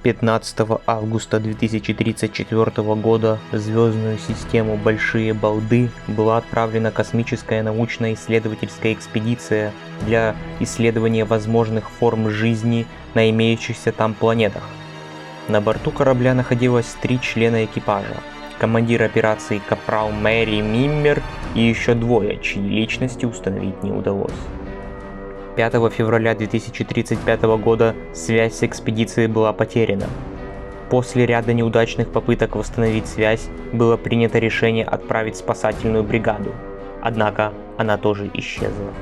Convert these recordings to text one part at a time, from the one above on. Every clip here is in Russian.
15 августа 2034 года в звездную систему Большие Балды была отправлена космическая научно-исследовательская экспедиция для исследования возможных форм жизни на имеющихся там планетах. На борту корабля находилось 3 члена экипажа: командир операции капрал Мэри Миммер и еще 2, чьи личности установить не удалось. 5 февраля 2035 года связь с экспедицией была потеряна. После ряда неудачных попыток восстановить связь было принято решение отправить спасательную бригаду, однако она тоже исчезла.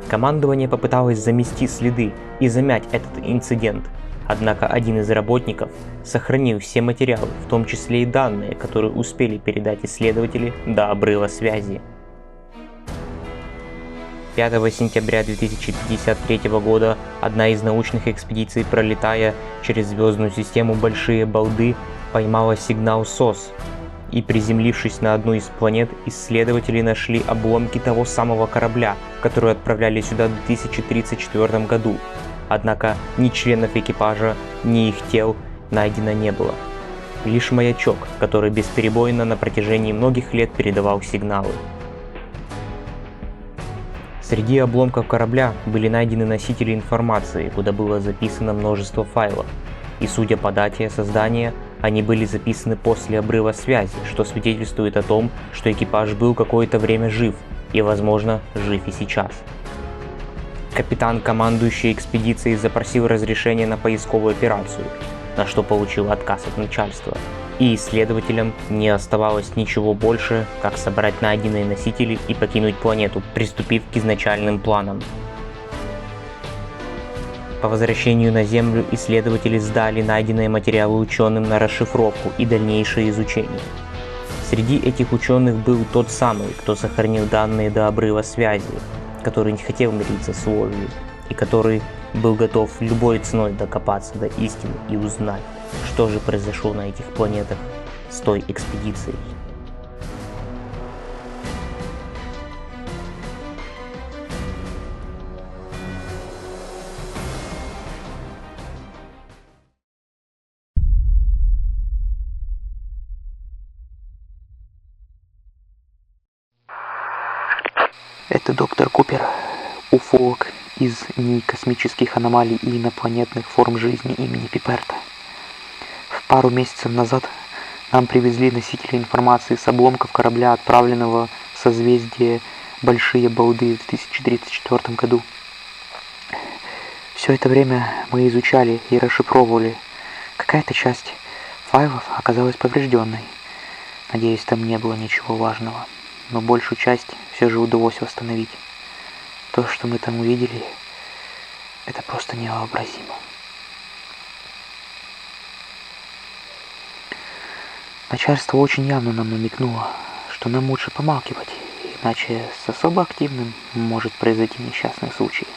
Командование попыталось замести следы и замять этот инцидент, однако один из работников сохранил все материалы, в том числе и данные, которые успели передать исследователи до обрыва связи. 5 сентября 2053 года одна из научных экспедиций, пролетая через звездную систему Большие Балды, поймала сигнал СОС, и, приземлившись на одну из планет, исследователи нашли обломки того самого корабля, который отправляли сюда в 2034 году. Однако ни членов экипажа, ни их тел найдено не было. Лишь маячок, который бесперебойно на протяжении многих лет передавал сигналы. Среди обломков корабля были найдены носители информации, куда было записано множество файлов, и судя по дате создания, они были записаны после обрыва связи, что свидетельствует о том, что экипаж был какое-то время жив и, возможно, жив и сейчас. Капитан, командующий экспедицией, запросил разрешение на поисковую операцию, на что получил отказ от начальства, и исследователям не оставалось ничего больше, как собрать найденные носители и покинуть планету, приступив к изначальным планам. По возвращению на Землю исследователи сдали найденные материалы ученым на расшифровку и дальнейшее изучение. Среди этих ученых был тот самый, кто сохранил данные до обрыва связи, который не хотел мириться с ложью, и который был готов любой ценой докопаться до истины и узнать, что же произошло на этих планетах с той экспедицией. Это доктор Купер, уфолог из НИИ космических аномалий и инопланетных форм жизни имени Пиперта. Пару месяцев назад нам привезли носители информации с обломков корабля, отправленного в созвездие Большие Балды в 2034 году. Все это время мы изучали и расшифровывали. Какая-то часть файлов оказалась поврежденной. Надеюсь, там не было ничего важного, но большую часть все же удалось восстановить. То, что мы там увидели, это просто невообразимо. Начальство очень явно нам намекнуло, что нам лучше помалкивать, иначе с особо активным может произойти несчастный случай.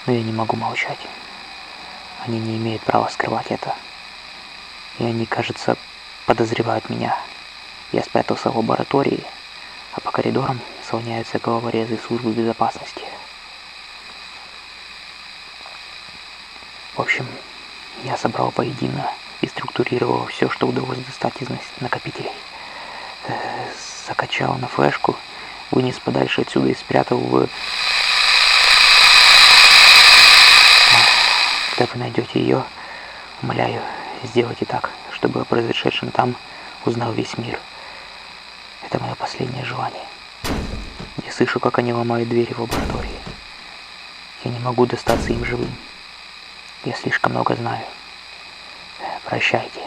Но я не могу молчать. Они не имеют права скрывать это. И они, кажется, подозревают меня. Я спрятался в лаборатории, а по коридорам слоняются головорезы службы безопасности. В общем, я собрал воедино и структурировал все, что удалось достать из накопителей. Закачал на флешку, вынес подальше отсюда и спрятал в... Когда вы найдете ее, умоляю, сделайте так, чтобы о произошедшем там узнал весь мир. Это мое последнее желание. Я слышу, как они ломают двери в лаборатории. Я не могу достаться им живым. Я слишком много знаю. Прощайте.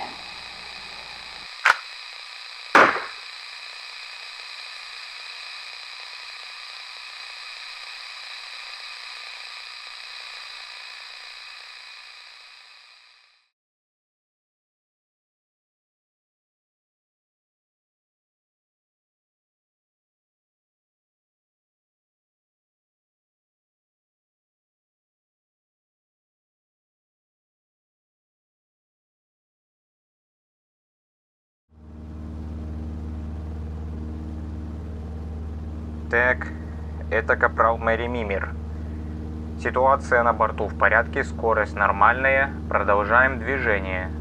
Так, это капрал Мэри Миммер. Ситуация на борту в порядке, скорость нормальная, продолжаем движение.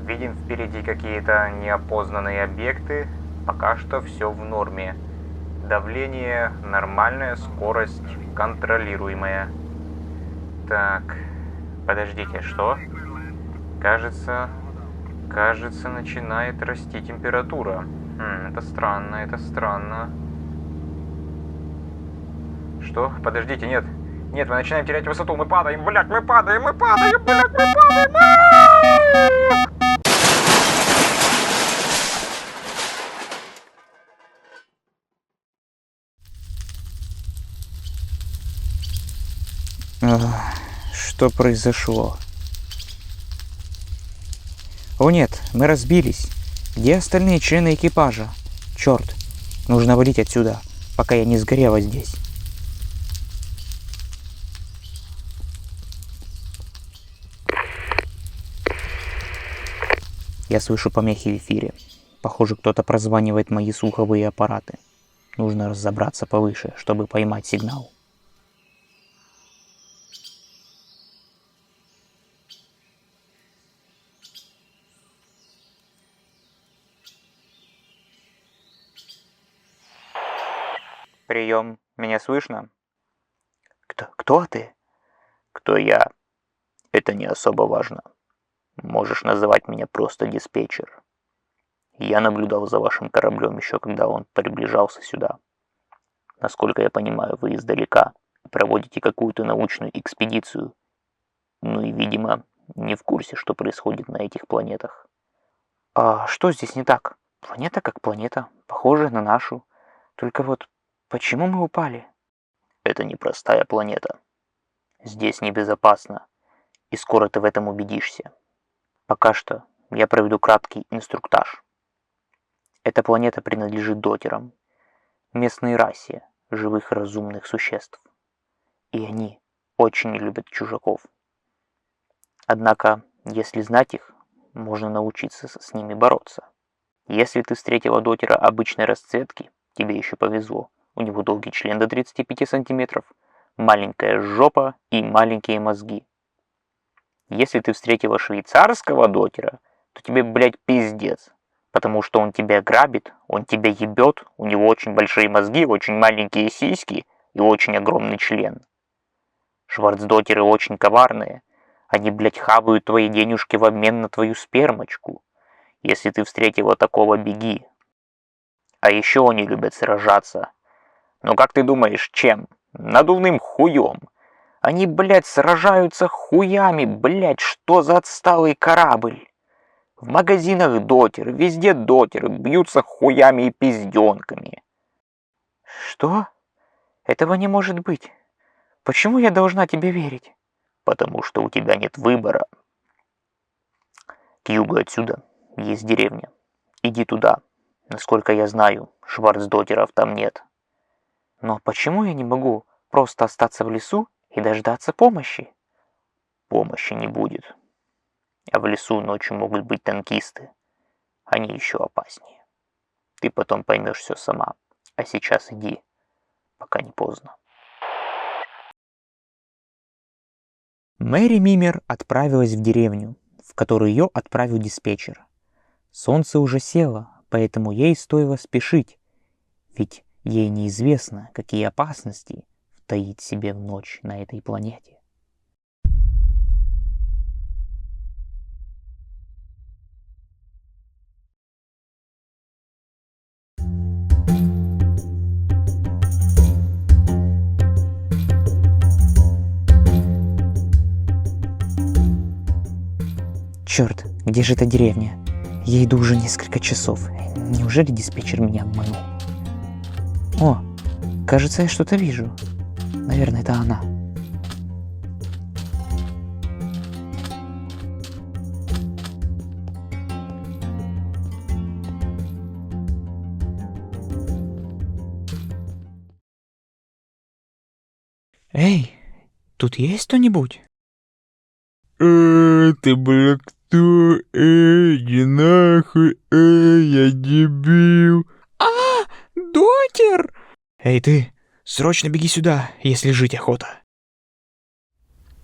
Видим впереди какие-то неопознанные объекты, пока что все в норме. Давление нормальное, скорость контролируемая. Так, подождите, что? Кажется, начинает расти температура. Это странно, это странно. Что? Подождите, нет. Нет, мы начинаем терять высоту, мы падаем, блядь, мы падаем, блядь, мы падаем! Что произошло? О нет, мы разбились. Где остальные члены экипажа? Черт, нужно валить отсюда, пока я не сгорела здесь. Я слышу помехи в эфире. Похоже, кто-то прозванивает мои слуховые аппараты. Нужно разобраться повыше, чтобы поймать сигнал. Прием. Меня слышно? Кто ты? Кто я? Это не особо важно. Можешь называть меня просто диспетчер. Я наблюдал за вашим кораблем еще когда он приближался сюда. Насколько я понимаю, вы издалека проводите какую-то научную экспедицию. Ну и, видимо, не в курсе, что происходит на этих планетах. А что здесь не так? Планета как планета, похожая на нашу. Только вот почему мы упали? Это непростая планета. Здесь небезопасно, и скоро ты в этом убедишься. Пока что я проведу краткий инструктаж. Эта планета принадлежит дотерам, местной расе живых разумных существ. И они очень не любят чужаков. Однако, если знать их, можно научиться с ними бороться. Если ты встретила дотера обычной расцветки, тебе еще повезло. У него долгий член до 35 сантиметров, маленькая жопа и маленькие мозги. Если ты встретила швейцарского дотера, то тебе, блядь, пиздец. Потому что он тебя грабит, он тебя ебет, у него очень большие мозги, очень маленькие сиськи и очень огромный член. Шварцдотеры очень коварные. Они, блядь, хавают твои денежки в обмен на твою спермочку. Если ты встретила такого, беги. А еще они любят сражаться. Но как ты думаешь, чем? Надувным хуем. Они, блядь, сражаются хуями, блядь, что за отсталый корабль? В магазинах дотер, везде дотеры, бьются хуями и пизденками. Что? Этого не может быть. Почему я должна тебе верить? Потому что у тебя нет выбора. К югу отсюда есть деревня. Иди туда. Насколько я знаю, шварцдотеров там нет. Но почему я не могу просто остаться в лесу и дождаться помощи? Помощи не будет. А в лесу ночью могут быть танкисты. Они еще опаснее. Ты потом поймешь все сама. А сейчас иди, пока не поздно. Мэри Мимер отправилась в деревню, в которую ее отправил диспетчер. Солнце уже село, поэтому ей стоило спешить, ведь ей неизвестно, какие опасности таит себе в ночь на этой планете. Черт, где же эта деревня? Я иду уже несколько часов. Неужели диспетчер меня обманул? О, кажется, я что-то вижу. Наверное, это она. Эй, тут есть кто-нибудь? Ты, бля, кто? Иди нахуй, я дебил. Дотер! Эй ты, срочно беги сюда, если жить охота.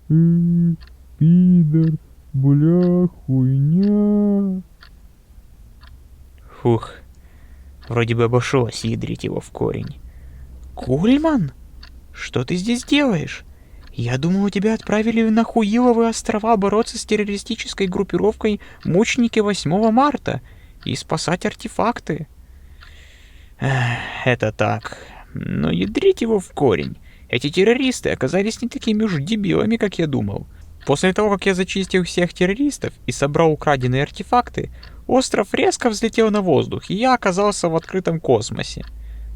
Пидор, бля, хуйня. Фух, вроде бы обошлось ядрить его в корень. Кульман? Что ты здесь делаешь? Я думал, тебя отправили на Хуиловые острова бороться с террористической группировкой «Мучники 8 марта» и спасать артефакты. Это так. Но ядрить его в корень. Эти террористы оказались не такими уж дебилами, как я думал. После того, как я зачистил всех террористов и собрал украденные артефакты, остров резко взлетел на воздух, и я оказался в открытом космосе.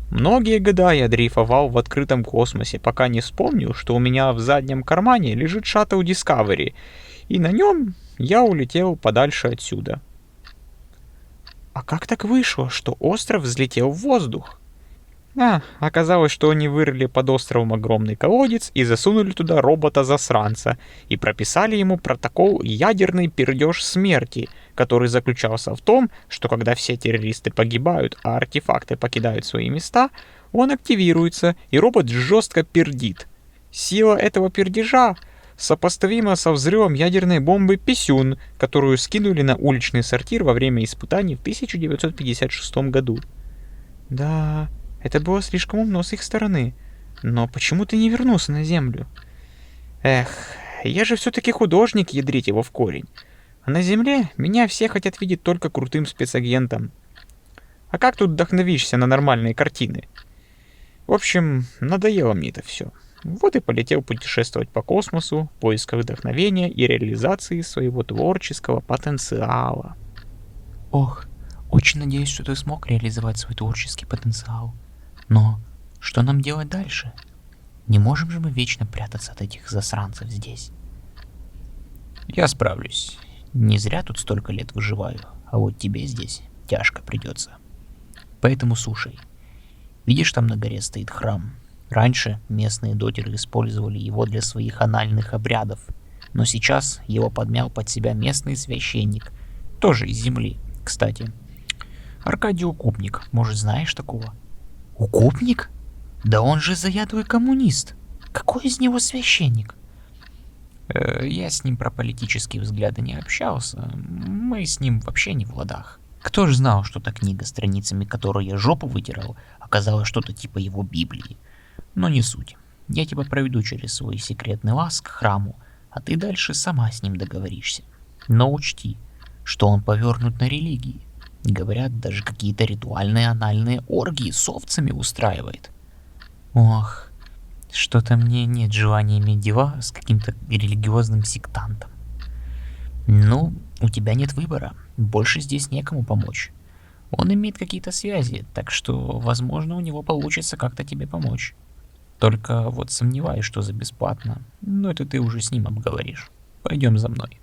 Многие года я дрейфовал в открытом космосе, пока не вспомнил, что у меня в заднем кармане лежит шаттл Discovery, и на нем я улетел подальше отсюда. А как так вышло, что остров взлетел в воздух? Оказалось, что они вырыли под островом огромный колодец и засунули туда робота-засранца и прописали ему протокол «Ядерный пердеж смерти», который заключался в том, что когда все террористы погибают, а артефакты покидают свои места, он активируется, и робот жестко пердит. Сила этого пердежа сопоставима со взрывом ядерной бомбы «Писюн», которую скинули на уличный сортир во время испытаний в 1956 году. Да... Это было слишком умно с их стороны. Но почему ты не вернулся на Землю? Эх, я же все-таки художник, ядрить его в корень. А на Земле меня все хотят видеть только крутым спецагентом. А как тут вдохновишься на нормальные картины? В общем, надоело мне это все. Вот и полетел путешествовать по космосу в поисках вдохновения и реализации своего творческого потенциала. Ох, очень надеюсь, что ты смог реализовать свой творческий потенциал. Но что нам делать дальше? Не можем же мы вечно прятаться от этих засранцев здесь. Я справлюсь. Не зря тут столько лет выживаю, а вот тебе здесь тяжко придется. Поэтому слушай. Видишь, там на горе стоит храм. Раньше местные дотеры использовали его для своих анальных обрядов, но сейчас его подмял под себя местный священник, тоже из земли, кстати. Аркадий Укупник, может, знаешь такого? Укупник? Да он же заядлый коммунист. Какой из него священник? Я с ним про политические взгляды не общался. Мы с ним вообще не в ладах. Кто ж знал, что та книга, страницами которой я жопу вытирал, оказалась что-то типа его Библии. Но не суть. Я тебя проведу через свой секретный лаз к храму, а ты дальше сама с ним договоришься. Но учти, что он повернут на религии. Говорят, даже какие-то ритуальные анальные оргии с овцами устраивает. Ох, что-то мне нет желания иметь дела с каким-то религиозным сектантом. Ну, у тебя нет выбора, больше здесь некому помочь. Он имеет какие-то связи, так что, возможно, у него получится как-то тебе помочь. Только вот сомневаюсь, что за бесплатно, но это ты уже с ним обговоришь. Пойдем за мной.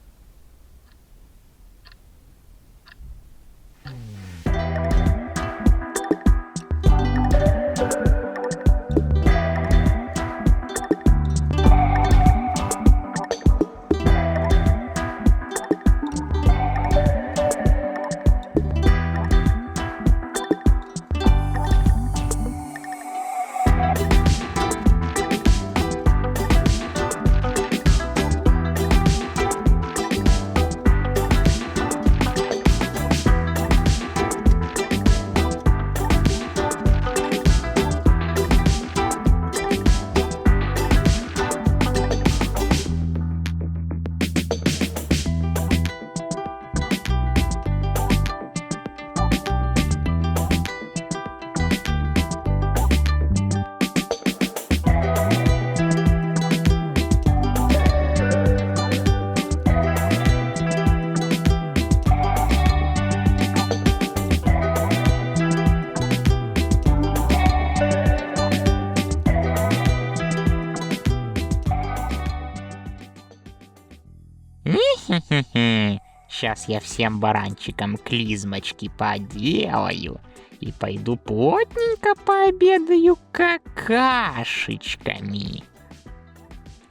Сейчас я всем баранчикам клизмочки поделаю и пойду плотненько пообедаю какашечками.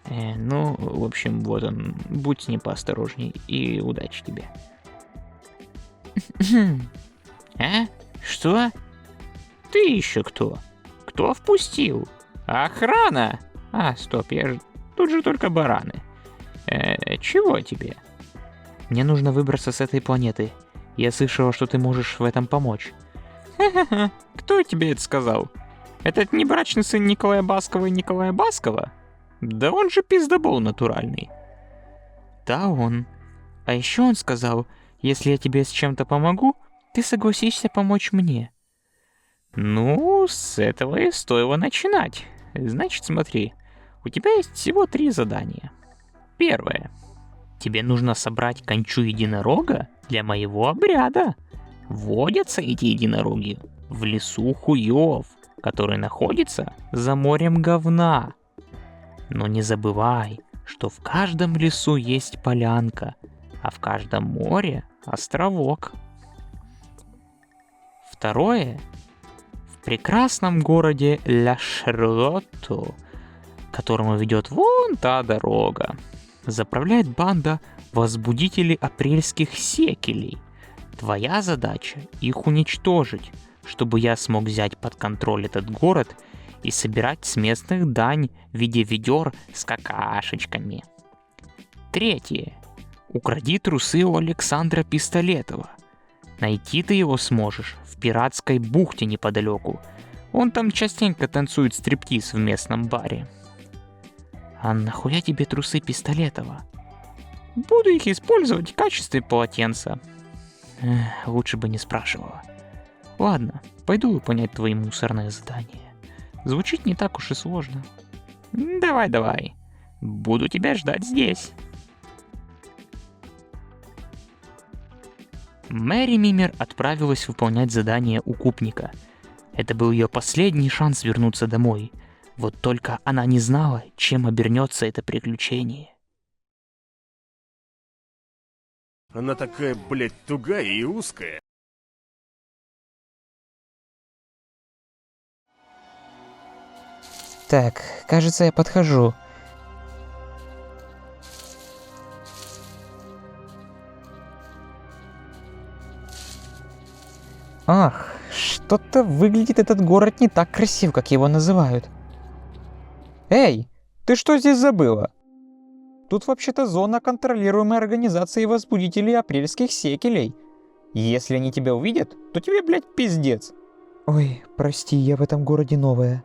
Ну, в общем, вот он. Будь с ним поосторожней и удачи тебе. А? Что? Ты еще кто? Кто впустил? Охрана? Стоп, тут же только бараны. Чего тебе? Мне нужно выбраться с этой планеты. Я слышала, что ты можешь в этом помочь. Ха-ха-ха, кто тебе это сказал? Этот небрачный сын Николая Баскова и Николая Баскова? Да он же пиздобол натуральный. Да, он. А еще он сказал, если я тебе с чем-то помогу, ты согласишься помочь мне. Ну, с этого и стоило начинать. Значит, смотри, у тебя есть всего 3 задания. Первое. Тебе нужно собрать кончу единорога для моего обряда. Водятся эти единороги в лесу хуёв, который находится за морем говна. Но не забывай, что в каждом лесу есть полянка, а в каждом море островок. Второе. В прекрасном городе Ля-Шарлотту, к которому ведет вон та дорога, заправляет банда возбудителей апрельских секелей. Твоя задача их уничтожить, чтобы я смог взять под контроль этот город и собирать с местных дань в виде ведер с какашечками. Третье. Укради трусы у Александра Пистолетова. Найти ты его сможешь в пиратской бухте неподалеку. Он там частенько танцует стриптиз в местном баре. А нахуя тебе трусы Пистолетова? Буду их использовать в качестве полотенца. Лучше бы не спрашивала. Ладно, пойду выполнять твои мусорные задания. Звучит не так уж и сложно. Давай. Буду тебя ждать здесь. Мэри Мимер отправилась выполнять задание укупника. Это был ее последний шанс вернуться домой. Вот только она не знала, чем обернется это приключение. Она такая, блядь, тугая и узкая. Так, кажется, я подхожу. Ах, что-то выглядит этот город не так красив, как его называют. Эй, ты что здесь забыла? Тут вообще-то зона, контролируемая организацией возбудителей апрельских секелей. Если они тебя увидят, то тебе, блядь, пиздец. Ой, прости, я в этом городе новая.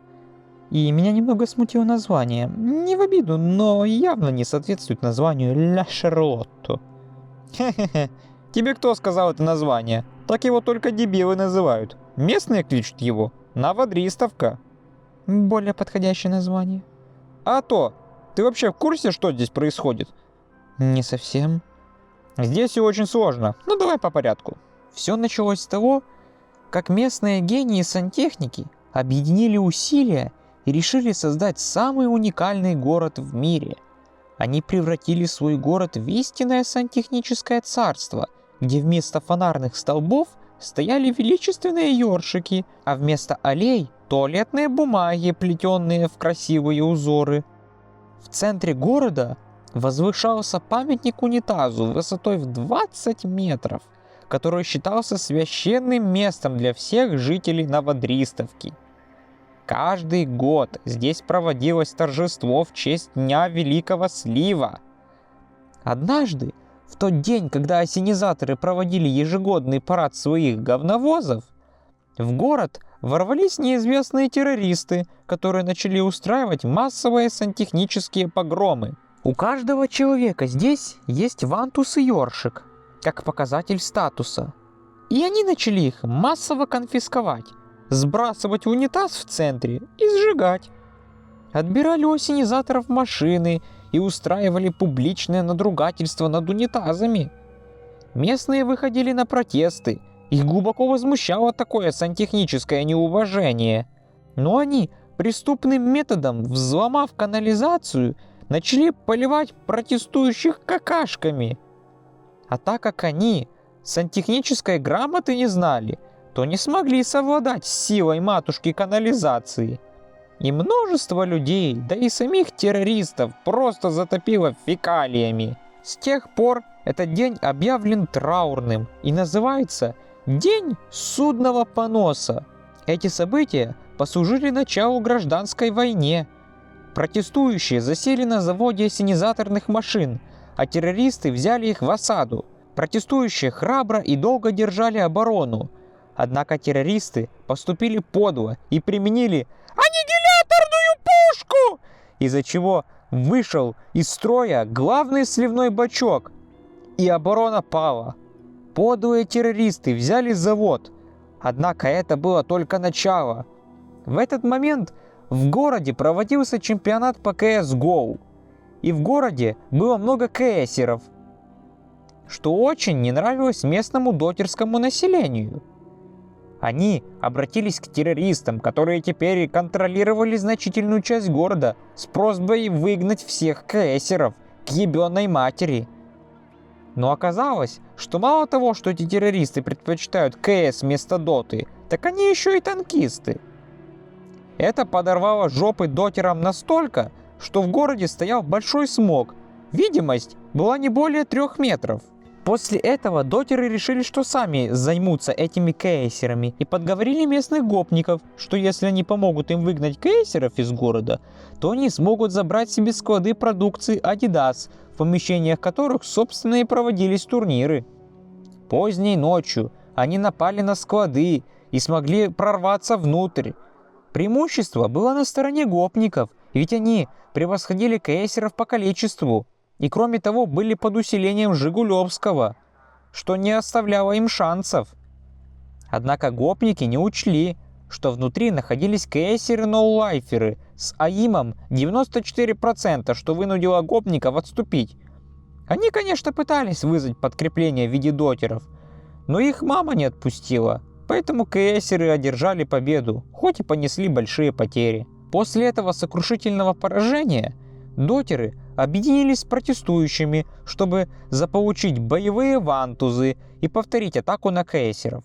И меня немного смутило название. Не в обиду, но явно не соответствует названию Ля Шарлотту. Хе-хе-хе. Тебе кто сказал это название? Так его только дебилы называют. Местные кличут его Новодристовка. Более подходящее название. А то, ты вообще в курсе, что здесь происходит? Не совсем. Здесь все очень сложно. Ну давай по порядку. Все началось с того, как местные гении сантехники объединили усилия и решили создать самый уникальный город в мире. Они превратили свой город в истинное сантехническое царство, где вместо фонарных столбов стояли величественные ёршики, а вместо аллей — туалетные бумаги, плетенные в красивые узоры. В центре города возвышался памятник унитазу высотой в 20 метров, который считался священным местом для всех жителей Новодристовки. Каждый год здесь проводилось торжество в честь Дня Великого Слива. Однажды, в тот день, когда ассенизаторы проводили ежегодный парад своих говновозов, в город ворвались неизвестные террористы, которые начали устраивать массовые сантехнические погромы. У каждого человека здесь есть вантус и ёршик, как показатель статуса. И они начали их массово конфисковать, сбрасывать в унитаз в центре и сжигать. Отбирали у ассенизаторов машины и устраивали публичное надругательство над унитазами. Местные выходили на протесты, их глубоко возмущало такое сантехническое неуважение. Но они, преступным методом взломав канализацию, начали поливать протестующих какашками. А так как они сантехнической грамоты не знали, то не смогли совладать с силой матушки канализации. И множество людей, да и самих террористов просто затопило фекалиями. С тех пор этот день объявлен траурным и называется День судного поноса. Эти события послужили началу гражданской войне. Протестующие засели на заводе ассенизаторных машин, а террористы взяли их в осаду. Протестующие храбро и долго держали оборону. Однако террористы поступили подло и применили аннигиляторную пушку, из-за чего вышел из строя главный сливной бачок, и оборона пала. Подлые террористы взяли завод, однако это было только начало. В этот момент в городе проводился чемпионат по CSGO, и в городе было много КСеров, что очень не нравилось местному дотерскому населению. Они обратились к террористам, которые теперь контролировали значительную часть города, с просьбой выгнать всех КСеров к ебёной матери. Но оказалось, что мало того, что эти террористы предпочитают КС вместо доты, так они еще и танкисты. Это подорвало жопы дотерам настолько, что в городе стоял большой смог. Видимость была не более 3 метров. После этого дотеры решили, что сами займутся этими кейсерами, и подговорили местных гопников, что если они помогут им выгнать кейсеров из города, то они смогут забрать себе склады продукции Adidas, в помещениях которых, собственно, и проводились турниры. Поздней ночью они напали на склады и смогли прорваться внутрь. Преимущество было на стороне гопников, ведь они превосходили кейсеров по количеству. И кроме того были под усилением Жигулевского, что не оставляло им шансов. Однако гопники не учли, что внутри находились кейсеры-ноулайферы с АИМом 94%, что вынудило гопников отступить. Они, конечно, пытались вызвать подкрепление в виде дотеров, но их мама не отпустила, поэтому кейсеры одержали победу, хоть и понесли большие потери. После этого сокрушительного поражения дотеры объединились с протестующими, чтобы заполучить боевые вантузы и повторить атаку на кейсеров.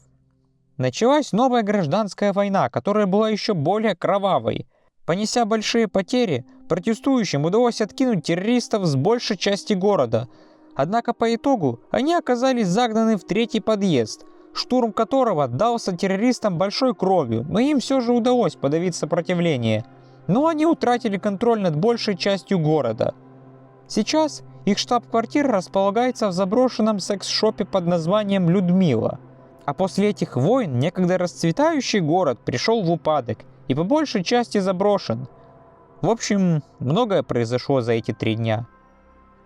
Началась новая гражданская война, которая была еще более кровавой. Понеся большие потери, протестующим удалось откинуть террористов с большей части города. Однако по итогу они оказались загнаны в 3-й подъезд, штурм которого дался террористам большой кровью, но им все же удалось подавить сопротивление. Но они утратили контроль над большей частью города. Сейчас их штаб-квартира располагается в заброшенном секс-шопе под названием «Людмила». А после этих войн некогда расцветающий город пришел в упадок и по большей части заброшен. В общем, многое произошло за эти 3 дня.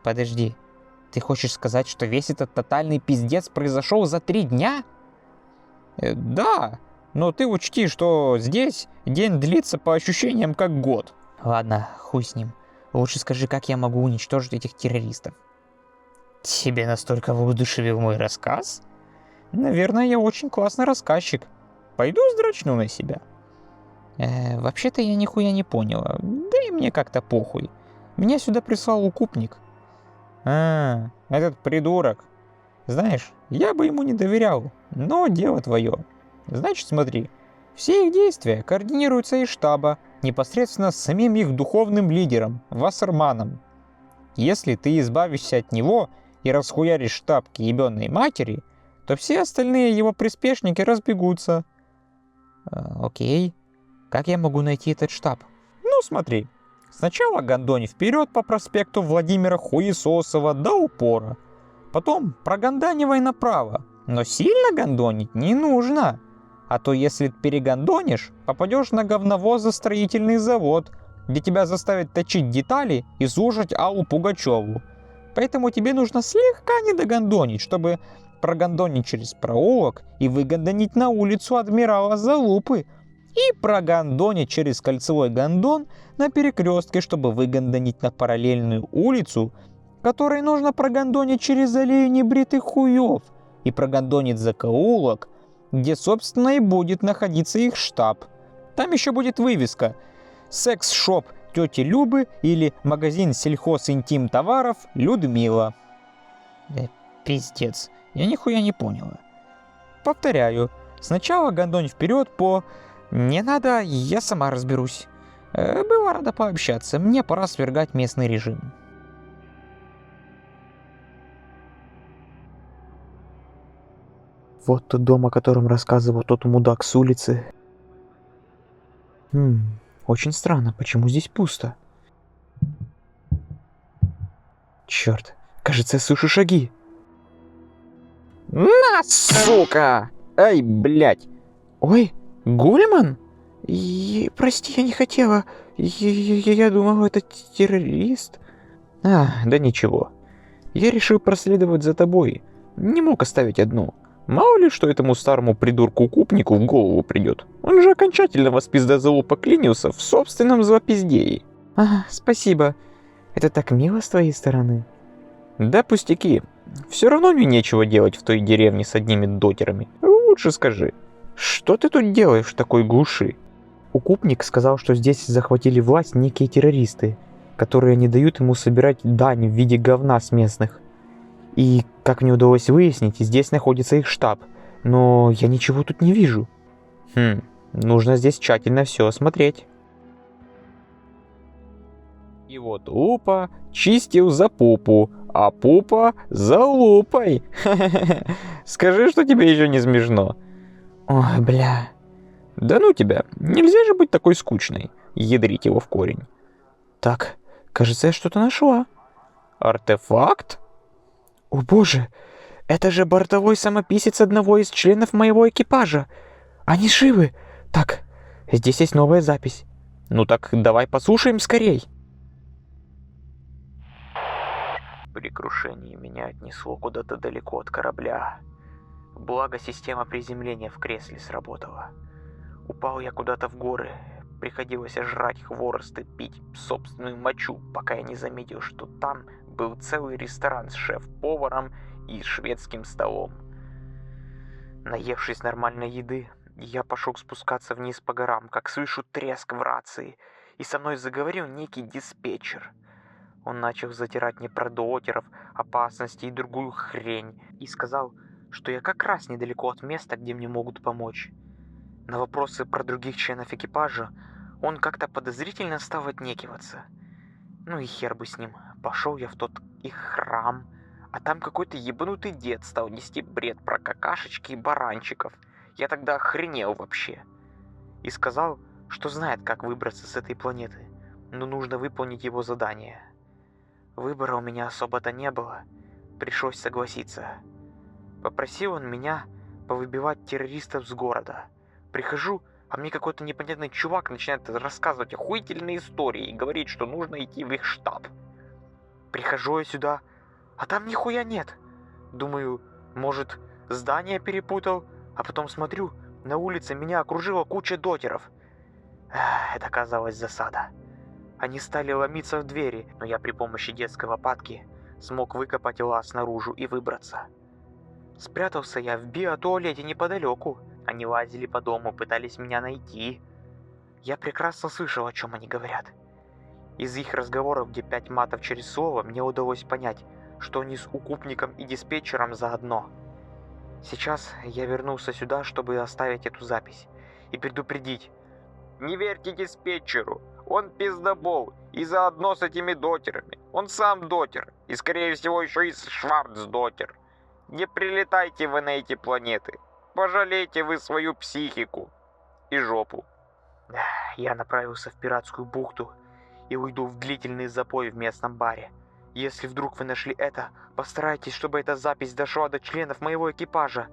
Подожди, ты хочешь сказать, что весь этот тотальный пиздец произошел за 3 дня? Да, но ты учти, что здесь день длится по ощущениям как год. Ладно, хуй с ним. Лучше скажи, как я могу уничтожить этих террористов. Тебе настолько воодушевил мой рассказ? Наверное, я очень классный рассказчик. Пойду сдрочну на себя. Вообще-то я нихуя не поняла. Да и мне как-то похуй. Меня сюда прислал укупник. Этот придурок. Знаешь, я бы ему не доверял, но дело твое. Значит, смотри. Все их действия координируются из штаба, непосредственно с самим их духовным лидером, Вассерманом. Если ты избавишься от него и расхуяришь штаб к ебёной матери, то все остальные его приспешники разбегутся. Окей. Как я могу найти этот штаб? Ну смотри. Сначала гондони вперед по проспекту Владимира Хуесосова до упора. Потом прогонданивай направо. Но сильно гондонить не нужно. А то если перегондонишь, попадешь на говновозостроительный завод, где тебя заставят точить детали и слушать Аллу Пугачеву. Поэтому тебе нужно слегка не догондонить, чтобы прогондонить через проулок и выгондонить на улицу адмирала Залупы. И прогондонить через кольцевой гондон на перекрестке, чтобы выгондонить на параллельную улицу, которой нужно прогондонить через аллею небритых хуев, и прогондонить закоулок, где, собственно, и будет находиться их штаб. Там еще будет вывеска «Секс-шоп тети Любы» или «Магазин сельхозинтим-товаров Людмила». Пиздец, я нихуя не поняла. Повторяю, сначала гондонь вперед по... Не надо, я сама разберусь. Была рада пообщаться, мне пора свергать местный режим. Вот тот дом, о котором рассказывал тот мудак с улицы. Очень странно, почему здесь пусто? Черт, Кажется, я слышу шаги. На, сука! Ай, блядь! Ой, Гульман? Прости, я не хотела. Я думала, это террорист. Да ничего. Я решил проследовать за тобой. Не мог оставить одну. Мало ли, что этому старому придурку-купнику в голову придет. Он же окончательно во спиздозолу поклинился в собственном злопиздеи. Спасибо. Это так мило с твоей стороны. Да пустяки. Все равно мне нечего делать в той деревне с одними дотерами. Лучше скажи, что ты тут делаешь в такой глуши? Укупник сказал, что здесь захватили власть некие террористы, которые не дают ему собирать дань в виде говна с местных. И, как мне удалось выяснить, здесь находится их штаб, но я ничего тут не вижу. Нужно здесь тщательно все осмотреть. И вот Лупа чистил за пупу, а пупа за лупой. Скажи, что тебе еще не смешно. Ой, бля. Да ну тебя, нельзя же быть такой скучной. Ядрить его в корень. Так, кажется, я что-то нашла. Артефакт? О боже, это же бортовой самописец одного из членов моего экипажа. Они живы. Так, здесь есть новая запись. Ну так давай послушаем скорей. При крушении меня отнесло куда-то далеко от корабля. Благо система приземления в кресле сработала. Упал я куда-то в горы. Приходилось жрать хворост и пить собственную мочу, пока я не заметил, что там был целый ресторан с шеф-поваром и шведским столом. Наевшись нормальной еды, я пошел спускаться вниз по горам, как слышу треск в рации, и со мной заговорил некий диспетчер. Он начал затирать мне про дотеров, опасности и другую хрень, и сказал, что я как раз недалеко от места, где мне могут помочь. На вопросы про других членов экипажа он как-то подозрительно стал отнекиваться. Ну и хер бы с ним. Пошел я в тот их храм, а там какой-то ебанутый дед стал нести бред про какашечки и баранчиков. Я тогда охренел вообще. И сказал, что знает, как выбраться с этой планеты, но нужно выполнить его задание. Выбора у меня особо-то не было, пришлось согласиться. Попросил он меня повыбивать террористов с города. Прихожу, а мне какой-то непонятный чувак начинает рассказывать охуительные истории и говорит, что нужно идти в их штаб. Прихожу я сюда, а там нихуя нет. Думаю, может, здание перепутал, а потом смотрю, на улице меня окружила куча дотеров. Это оказалась засада. Они стали ломиться в двери, но я при помощи детской лопатки смог выкопать лаз наружу и выбраться. Спрятался я в биотуалете неподалеку. Они лазили по дому, пытались меня найти. Я прекрасно слышал, о чем они говорят. Из их разговоров, где 5 матов через слово, мне удалось понять, что они с укупником и диспетчером заодно. Сейчас я вернулся сюда, чтобы оставить эту запись и предупредить. Не верьте диспетчеру, он пиздобол и заодно с этими дотерами. Он сам дотер и, скорее всего, еще и Шварцдотер. Не прилетайте вы на эти планеты. Пожалейте вы свою психику и жопу. Я направился в пиратскую бухту и уйду в длительный запой в местном баре. Если вдруг вы нашли это, постарайтесь, чтобы эта запись дошла до членов моего экипажа.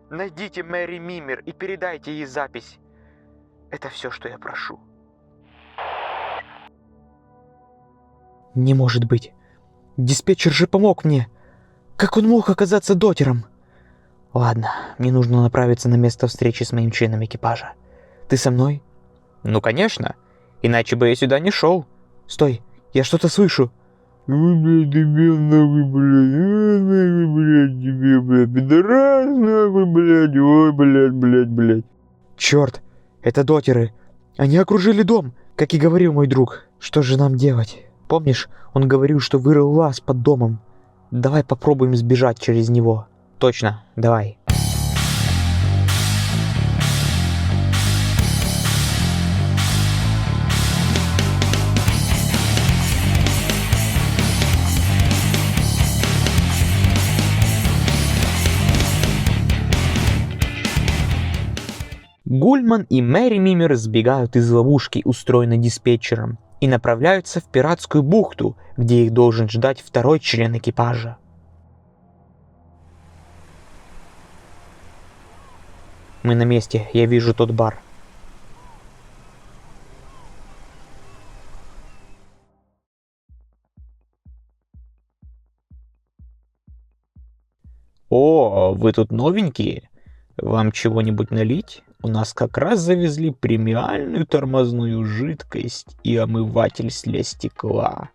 Найдите Мэри Мимер и передайте ей запись. Это все, что я прошу. Не может быть. Диспетчер же помог мне. Как он мог оказаться дотером? Ладно, мне нужно направиться на место встречи с моим членом экипажа. Ты со мной? Ну, конечно. Иначе бы я сюда не шел. Стой, я что-то слышу. Ой, блядь, дебил, нахуй, блядь, тебе, блядь, пидорас, нахуй, блядь, ой, блядь. Черт, это дотеры. Они окружили дом, как и говорил мой друг. Что же нам делать? Помнишь, он говорил, что вырыл лаз под домом. Давай попробуем сбежать через него. Точно, давай. Гульман и Мэри Мимер сбегают из ловушки, устроенной диспетчером, и направляются в пиратскую бухту, где их должен ждать второй член экипажа. Мы на месте, я вижу тот бар. О, вы тут новенькие? Вам чего-нибудь налить? У нас как раз завезли премиальную тормозную жидкость и омыватель для стекла.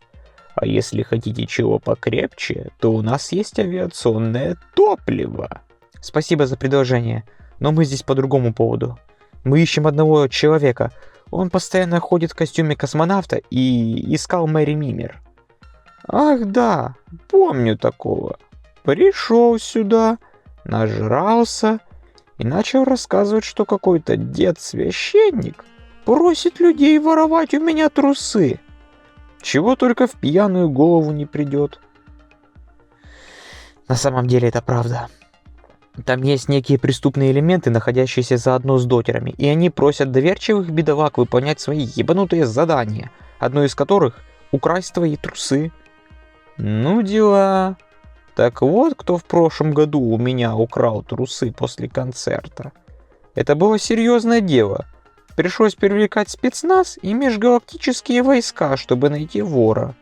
А если хотите чего покрепче, то у нас есть авиационное топливо. Спасибо за предложение, но мы здесь по другому поводу. Мы ищем одного человека. Он постоянно ходит в костюме космонавта и искал Мэри Мимер. Ах да, помню такого. Пришел сюда, нажрался и начал рассказывать, что какой-то дед-священник просит людей воровать у меня трусы. Чего только в пьяную голову не придет. На самом деле это правда. Там есть некие преступные элементы, находящиеся заодно с дотерами, и они просят доверчивых бедолаг выполнять свои ебанутые задания, одно из которых — украсть твои трусы. Ну дела. Так вот, кто в прошлом году у меня украл трусы после концерта. Это было серьезное дело. Пришлось привлекать спецназ и межгалактические войска, чтобы найти вора.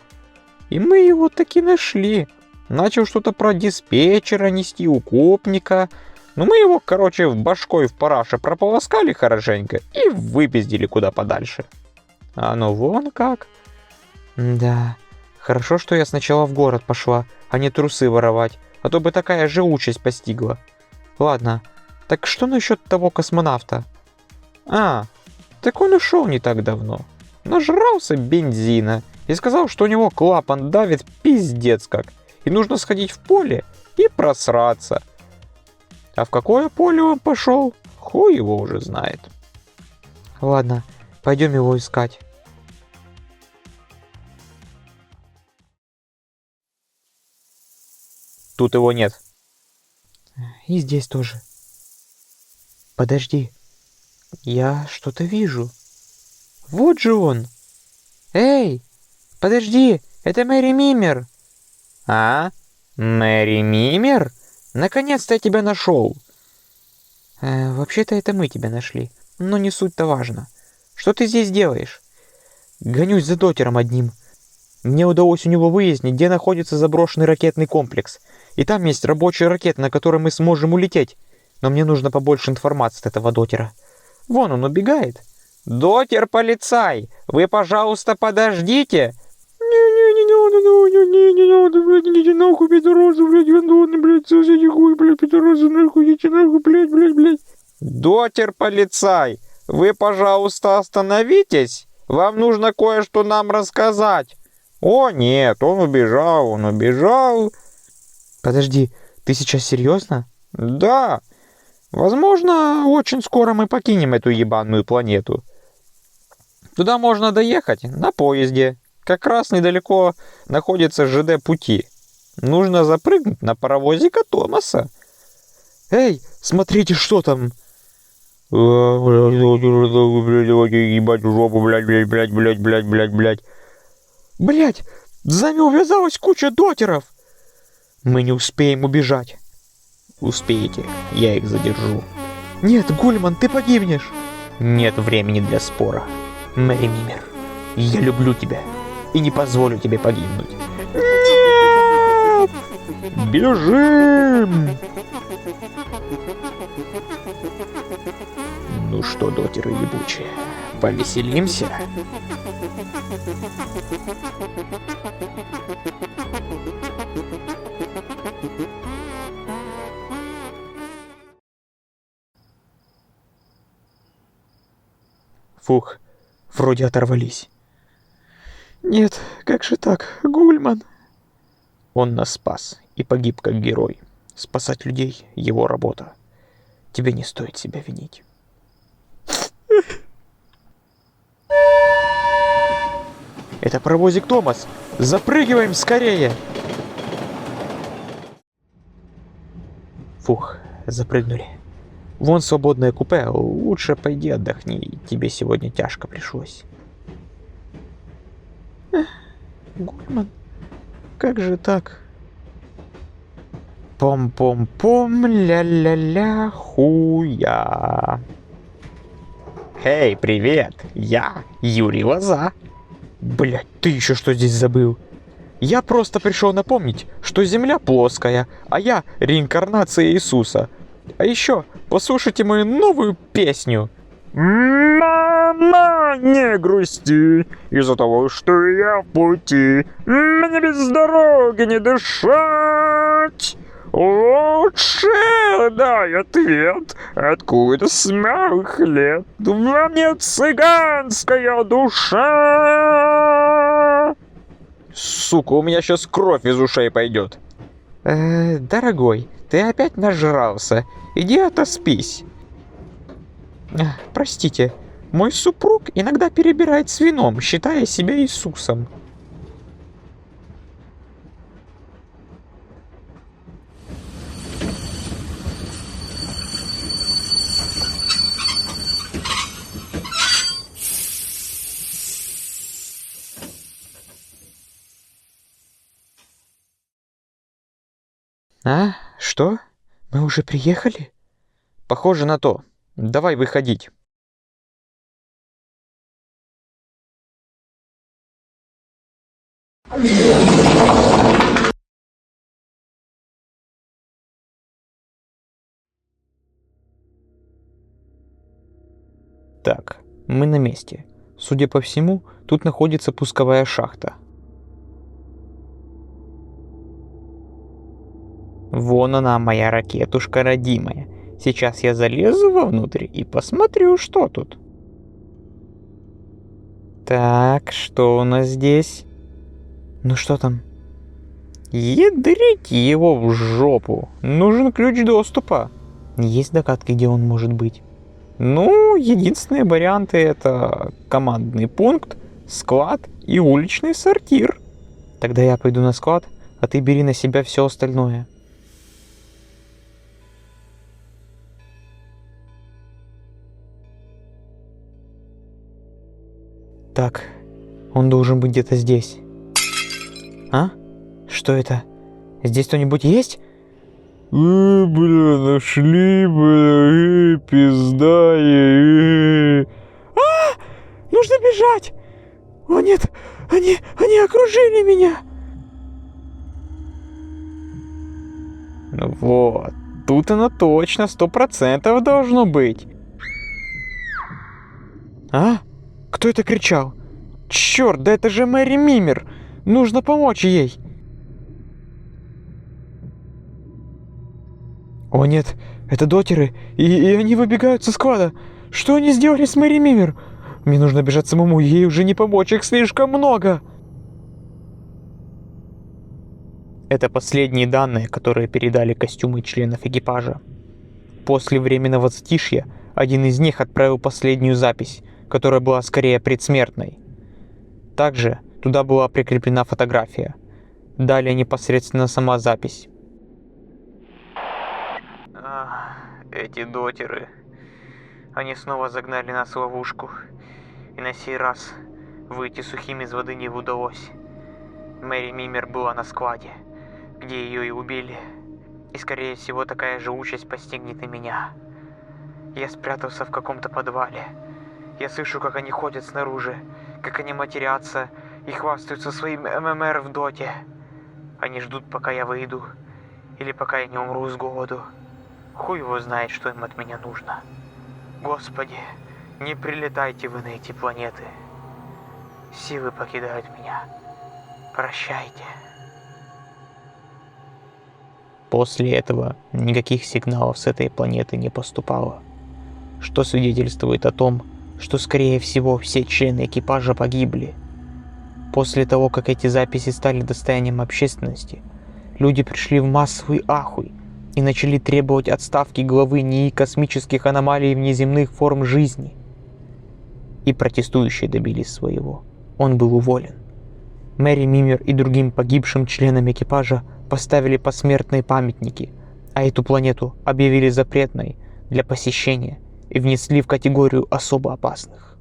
И мы его таки нашли. Начал что-то про диспетчера нести, укопника. Но мы его, короче, башкой в параше прополоскали хорошенько и выпиздили куда подальше. А ну вон как. Да, хорошо, что я сначала в город пошла, а не трусы воровать, а то бы такая же участь постигла. Ладно, так что насчет того космонавта? Так он ушел не так давно. Нажрался бензина и сказал, что у него клапан давит пиздец как. И нужно сходить в поле и просраться. А в какое поле он пошел, хуй его уже знает. Ладно, пойдем его искать. Тут его нет. И здесь тоже. Подожди. Я что-то вижу. Вот же он. Эй, подожди, это Мэри Мимер. А? Мэри Мимер? Наконец-то я тебя нашел. Вообще-то это мы тебя нашли. Но не суть-то важно. Что ты здесь делаешь? Гонюсь за дотером одним. Мне удалось у него выяснить, где находится заброшенный ракетный комплекс. И там есть рабочая ракета, на которой мы сможем улететь. Но мне нужно побольше информации от этого дотера. Вон он убегает. Дотер-полицай, вы, пожалуйста, подождите. Не надо, блядь, идите нахуй, пидорасы, блядь, гандоны, блядь, соседи хуй, блядь, пидорасы, нахуй, идите нахуй, блядь. Дотер-полицай, вы, пожалуйста, остановитесь. Вам нужно кое-что нам рассказать. О, нет, он убежал. Подожди, ты сейчас серьезно? Да. Возможно, очень скоро мы покинем эту ебаную планету. Туда можно доехать на поезде. Как раз недалеко находится ЖД пути. Нужно запрыгнуть на паровозика Томаса. Эй, смотрите, что там. Ебать жопу, блядь. Блядь, за ним увязалась куча дотеров. Мы не успеем убежать. Успеете, я их задержу. Нет, Гульман, ты погибнешь. Нет времени для спора. Мэри Мимер, я люблю тебя и не позволю тебе погибнуть. Нет! Бежим! Ну что, дотеры ебучие, повеселимся? Фух, вроде оторвались. Нет, как же так, Гульман? Он нас спас и погиб как герой. Спасать людей — его работа. Тебе не стоит себя винить. Это паровозик Томас! Запрыгиваем скорее! Фух, запрыгнули. Вон свободное купе, лучше пойди отдохни, тебе сегодня тяжко пришлось. Гульман, как же так? Пом-пом-пом, ля-ля-ля, хуя. Эй, привет, я Юрий Лоза. Блять, ты еще что здесь забыл? Я просто пришел напомнить, что Земля плоская, а я реинкарнация Иисуса. А еще послушайте мою новую песню. Мама, не грусти, из-за того, что я в пути, мне без дороги не дышать. Лучше дай ответ, откуда с малых лет во мне цыганская душа. Сука, у меня сейчас кровь из ушей пойдет. Дорогой, ты опять нажрался. Иди отоспись. Простите, мой супруг иногда перебирает с вином, считая себя Иисусом. А? Что? Мы уже приехали? Похоже на то. Давай выходить. Так, мы на месте. Судя по всему, тут находится пусковая шахта. Вон она, моя ракетушка родимая. Сейчас я залезу вовнутрь и посмотрю, что тут. Так, что у нас здесь? Ну что там? Ядрите его в жопу. Нужен ключ доступа. Есть догадки, где он может быть? Ну, единственные варианты это командный пункт, склад и уличный сортир. Тогда я пойду на склад, а ты бери на себя все остальное. Так, он должен быть где-то здесь. А? Что это? Здесь кто-нибудь есть? Бля, нашли, бля, пизда, Нужно бежать! О нет, они окружили меня! Ну вот, тут оно точно 100% должно быть. А? Кто это кричал? Черт, да это же Мэри Мимер! Нужно помочь ей! О нет, это дотеры, и они выбегают со склада. Что они сделали с Мэри Мимер? Мне нужно бежать самому, ей уже не помочь, их слишком много. Это последние данные, которые передали костюмы членов экипажа. После временного затишья один из них отправил последнюю запись, которая была скорее предсмертной. Также туда была прикреплена фотография. Далее непосредственно сама запись. Эти дотеры. Они снова загнали нас в ловушку. И на сей раз выйти сухим из воды не удалось. Мэри Мимер была на складе, где ее и убили. И скорее всего такая же участь постигнет и меня. Я спрятался в каком-то подвале. Я слышу, как они ходят снаружи, как они матерятся и хвастаются своим ММР в доте. Они ждут, пока я выйду, или пока я не умру с голоду. Хуй его знает, что им от меня нужно. Господи, не прилетайте вы на эти планеты. Силы покидают меня. Прощайте. После этого никаких сигналов с этой планеты не поступало, что свидетельствует о том, что, скорее всего, все члены экипажа погибли. После того, как эти записи стали достоянием общественности, люди пришли в массовый ахуй и начали требовать отставки главы НИИ космических аномалий внеземных форм жизни. И протестующие добились своего. Он был уволен. Мэри Мимер и другим погибшим членам экипажа поставили посмертные памятники, а эту планету объявили запретной для посещения и внесли в категорию особо опасных.